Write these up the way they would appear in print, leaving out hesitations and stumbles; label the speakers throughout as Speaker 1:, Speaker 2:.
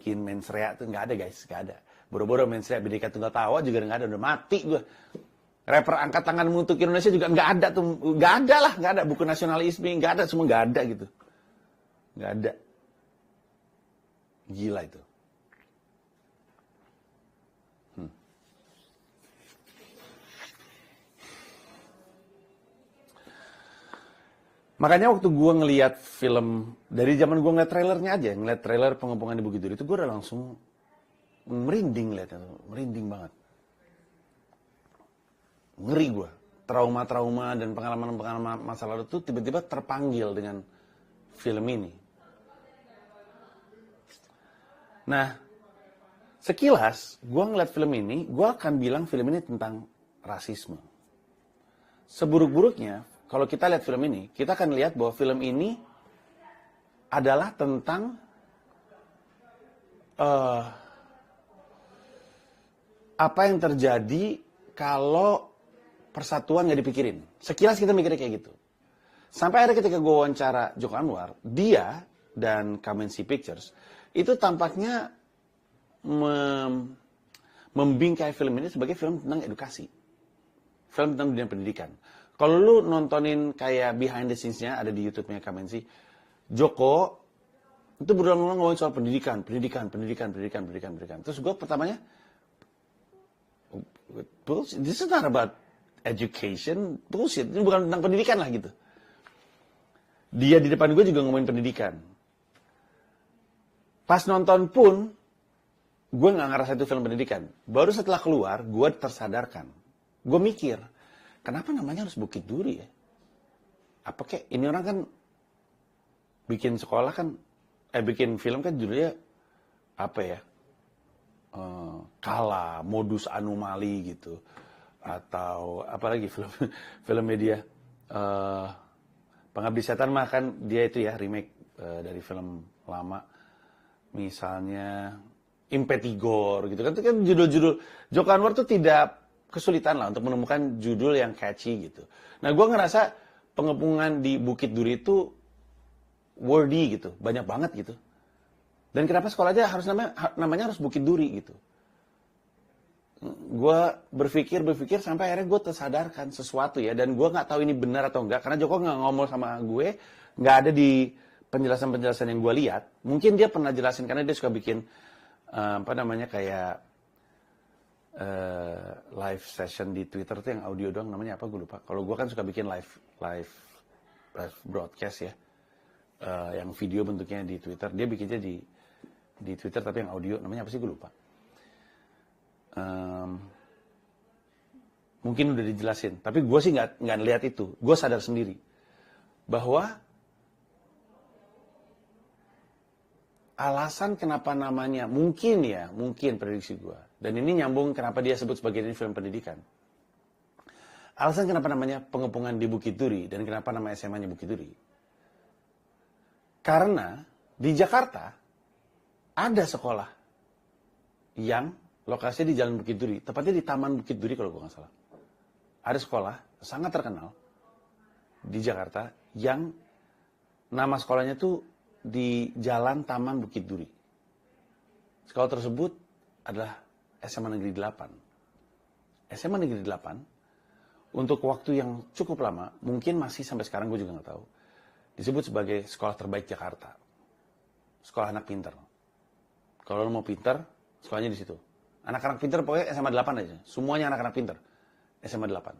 Speaker 1: bikin mensrea tuh nggak ada guys, nggak ada. Boro-boro mensrea Bhinneka Tunggal Tawa juga nggak ada, udah mati gue. Rapper angkat tangan untuk Indonesia juga nggak ada tuh, nggak ada lah, nggak ada. Buku nasionalisme nggak ada, semua nggak ada gitu, nggak ada. Gila itu. Makanya waktu gue ngelihat film, dari zaman gue ngeliat trailernya aja, ngeliat trailer Pengepungan di Bukit Duri itu gue udah langsung merinding liatnya, merinding banget. Ngeri gue. Trauma-trauma dan pengalaman-pengalaman masa lalu itu tiba-tiba terpanggil dengan film ini. Nah, sekilas gue ngeliat film ini, gue akan bilang film ini tentang rasisme. Seburuk-buruknya, kalau kita lihat film ini, kita akan lihat bahwa film ini adalah tentang apa yang terjadi kalau persatuan nggak dipikirin. Sekilas kita mikirnya kayak gitu. Sampai akhirnya ketika gue wawancara Joko Anwar, dia dan Kamensi Pictures itu tampaknya membingkai film ini sebagai film tentang edukasi. Film tentang dunia pendidikan. Kalau lu nontonin kayak behind the scenes-nya, ada di YouTube-nya Kamensi, Joko itu berulang-ulang ngomongin soal pendidikan. Terus gue pertamanya, bullshit, this is not about education, bullshit, ini bukan tentang pendidikan lah gitu. Dia di depan gue juga ngomongin pendidikan. Pas nonton pun, gue gak ngerasa itu film pendidikan. Baru setelah keluar, gue tersadarkan. Gue mikir, kenapa namanya harus Bukit Duri ya? Apa kek, ini orang kan bikin sekolah kan, bikin film kan judulnya apa ya? Kala, Modus Anomali gitu. Atau apa lagi film media. Pengabdi Setan mah kan dia itu ya remake dari film lama. Misalnya Impetigor gitu kan. Itu kan judul-judul. Joko Anwar tuh tidak kesulitan lah untuk menemukan judul yang catchy gitu. Nah, gue ngerasa Pengepungan di Bukit Duri itu wordy gitu, banyak banget gitu. Dan kenapa sekolah aja harus namanya harus Bukit Duri gitu. Gue berpikir sampai akhirnya gue tersadarkan sesuatu ya, dan gue nggak tahu ini benar atau enggak karena Joko nggak ngomong sama gue, nggak ada di penjelasan yang gue lihat. Mungkin dia pernah jelasin karena dia suka bikin kayak live session di Twitter tuh yang audio doang, namanya apa gue lupa. Kalau gue kan suka bikin live broadcast ya, yang video bentuknya di Twitter. Dia bikinnya di Twitter tapi yang audio, namanya apa sih gue lupa. Mungkin udah dijelasin, tapi gue sih nggak lihat itu. Gue sadar sendiri bahwa alasan kenapa namanya mungkin prediksi gue. Dan ini nyambung kenapa dia sebut sebagai ini film pendidikan. Alasan kenapa namanya Pengepungan di Bukit Duri dan kenapa nama SMA-nya Bukit Duri. Karena di Jakarta ada sekolah yang lokasinya di Jalan Bukit Duri, tepatnya di Taman Bukit Duri kalau gue nggak salah. Ada sekolah sangat terkenal di Jakarta yang nama sekolahnya tuh di Jalan Taman Bukit Duri. Sekolah tersebut adalah SMA Negeri 8. SMA Negeri 8 untuk waktu yang cukup lama, mungkin masih sampai sekarang gue juga nggak tahu, disebut sebagai sekolah terbaik Jakarta. Sekolah anak pinter. Kalau lo mau pinter, sekolahnya di situ. Anak-anak pinter pokoknya SMA 8 aja. Semuanya anak-anak pinter. SMA 8.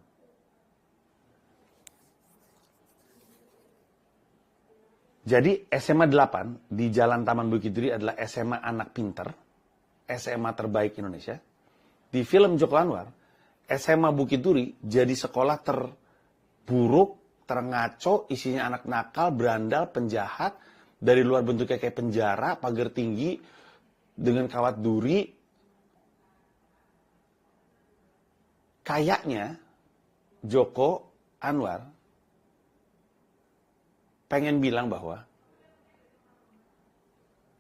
Speaker 1: Jadi SMA 8 di Jalan Taman Bukit Duri adalah SMA anak pinter. SMA terbaik Indonesia. Di film Joko Anwar, SMA Bukit Duri jadi sekolah terburuk, terngaco, isinya anak nakal, berandal, penjahat. Dari luar bentuknya kayak penjara, pagar tinggi, dengan kawat duri. Kayaknya Joko Anwar pengen bilang bahwa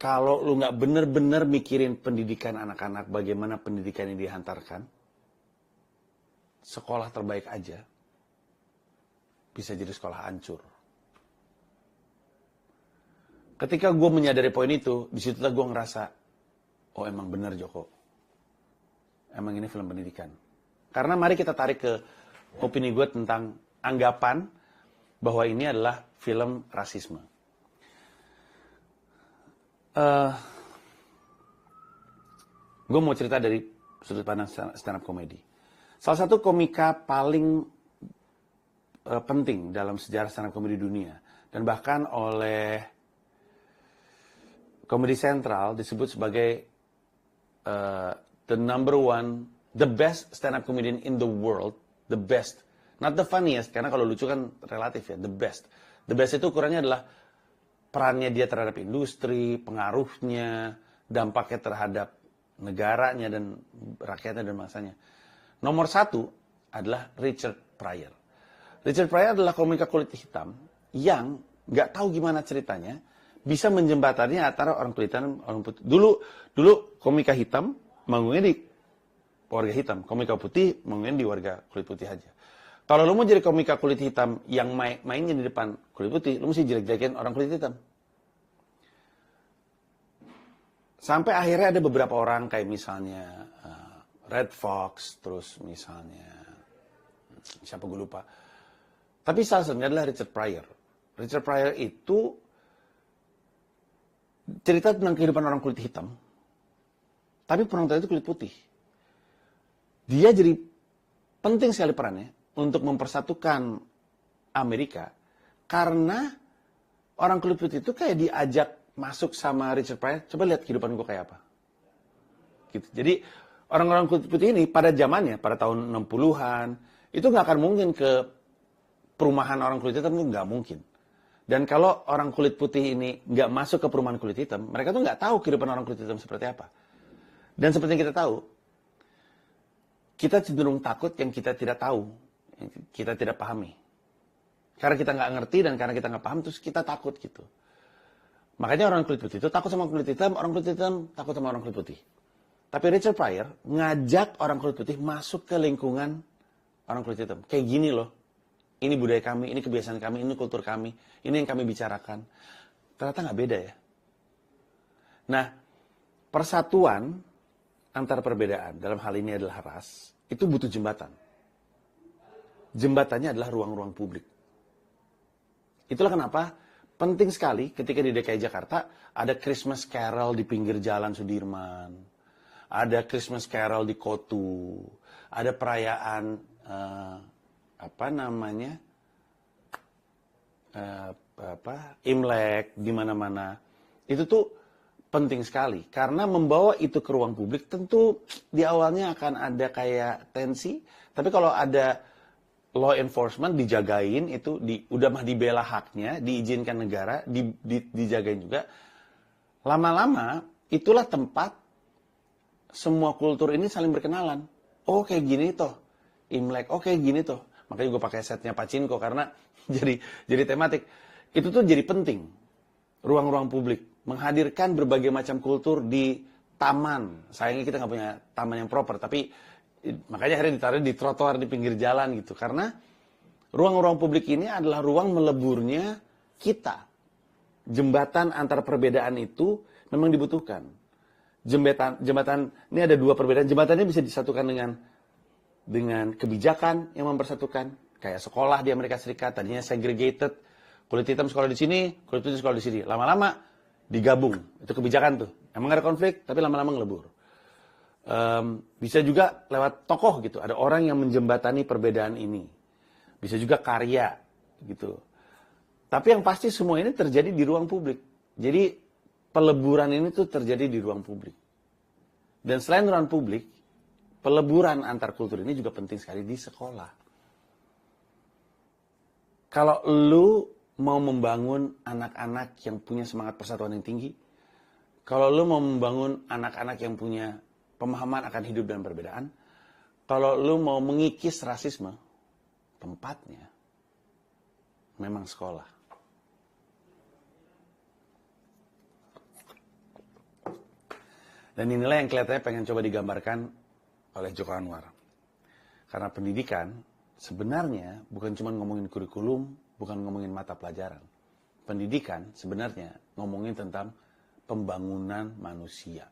Speaker 1: kalau lu nggak bener-bener mikirin pendidikan anak-anak, bagaimana pendidikan ini dihantarkan, sekolah terbaik aja bisa jadi sekolah hancur. Ketika gue menyadari poin itu, disitulah gue ngerasa oh emang benar Joko, emang ini film pendidikan. Karena mari kita tarik ke opini gue tentang anggapan bahwa ini adalah film rasisme. Gue mau cerita dari sudut pandang stand up comedy. Salah satu komika paling penting dalam sejarah stand up comedy dunia, dan bahkan oleh Comedy Central disebut sebagai the number one, the best stand up comedian in the world, the best, not the funniest, karena kalau lucu kan relatif ya, the best. The best itu ukurannya adalah perannya dia terhadap industri, pengaruhnya, dampaknya terhadap negaranya dan rakyatnya dan masanya. Nomor satu adalah Richard Pryor. Richard Pryor adalah komika kulit hitam yang nggak tahu gimana ceritanya bisa menjembatani antara orang kulit hitam dan orang putih. Dulu komika hitam manggungnya di warga hitam, komika putih manggungnya di warga kulit putih aja. Kalau lu mau jadi komika kulit hitam yang mainnya di depan kulit putih, lu mesti jelek-jelekin orang kulit hitam. Sampai akhirnya ada beberapa orang kayak misalnya Red Fox, terus misalnya siapa gue lupa. Tapi salah satunya adalah Richard Pryor. Richard Pryor itu cerita tentang kehidupan orang kulit hitam, tapi penonton itu kulit putih. Dia jadi penting sekali perannya untuk mempersatukan Amerika, karena orang kulit putih itu kayak diajak masuk sama Richard Pryor, coba lihat kehidupan gue kayak apa. Gitu. Jadi orang-orang kulit putih ini pada zamannya, pada tahun 60-an, itu nggak akan mungkin ke perumahan orang kulit hitam, itu nggak mungkin. Dan kalau orang kulit putih ini nggak masuk ke perumahan kulit hitam, mereka tuh nggak tahu kehidupan orang kulit hitam seperti apa. Dan seperti yang kita tahu, kita cenderung takut yang kita tidak tahu, yang kita tidak pahami. Karena kita nggak ngerti dan karena kita nggak paham, terus kita takut gitu. Makanya orang kulit putih itu takut sama kulit hitam, orang kulit hitam takut sama orang kulit putih. Tapi Richard Pryor ngajak orang kulit putih masuk ke lingkungan orang kulit hitam. Kayak gini loh. Ini budaya kami, ini kebiasaan kami, ini kultur kami, ini yang kami bicarakan. Ternyata nggak beda ya. Nah, persatuan antar perbedaan, dalam hal ini adalah ras, itu butuh jembatan. Jembatannya adalah ruang-ruang publik. Itulah kenapa penting sekali ketika di DKI Jakarta ada Christmas Carol di pinggir jalan Sudirman, ada Christmas Carol di Kotu, ada perayaan Imlek di mana-mana. Itu tuh penting sekali karena membawa itu ke ruang publik tentu di awalnya akan ada kayak tensi, tapi kalau ada law enforcement dijagain itu udah mah dibela haknya, diizinkan negara, dijagain juga. Lama-lama itulah tempat semua kultur ini saling berkenalan. Oh kayak gini toh Imlek, oh kayak gini toh. Makanya gue pakai setnya Pachinko karena jadi tematik. Itu tuh jadi penting. Ruang-ruang publik. Menghadirkan berbagai macam kultur di taman. Sayangnya kita nggak punya taman yang proper. Tapi makanya akhirnya ditaruh di trotoar di pinggir jalan gitu. Karena ruang-ruang publik ini adalah ruang meleburnya kita. Jembatan antar perbedaan itu memang dibutuhkan. Jembatan ini ada dua perbedaan. Jembatannya bisa disatukan dengan kebijakan yang mempersatukan, kayak sekolah di Amerika Serikat tadinya segregated, kulit hitam sekolah di sini, kulit putih sekolah di sini. Lama-lama digabung, itu kebijakan tuh. Emang ada konflik, tapi lama-lama ngelebur. Bisa juga lewat tokoh gitu, ada orang yang menjembatani perbedaan ini. Bisa juga karya gitu. Tapi yang pasti semua ini terjadi di ruang publik. Jadi peleburan ini tuh terjadi di ruang publik. Dan selain ruang publik, peleburan antar kultur ini juga penting sekali di sekolah. Kalau lu mau membangun anak-anak yang punya semangat persatuan yang tinggi, kalau lu mau membangun anak-anak yang punya pemahaman akan hidup dan perbedaan, kalau lu mau mengikis rasisme, tempatnya memang sekolah. Dan inilah yang kelihatannya pengen coba digambarkan oleh Joko Anwar. Karena pendidikan sebenarnya bukan cuma ngomongin kurikulum, bukan ngomongin mata pelajaran. Pendidikan sebenarnya ngomongin tentang pembangunan manusia.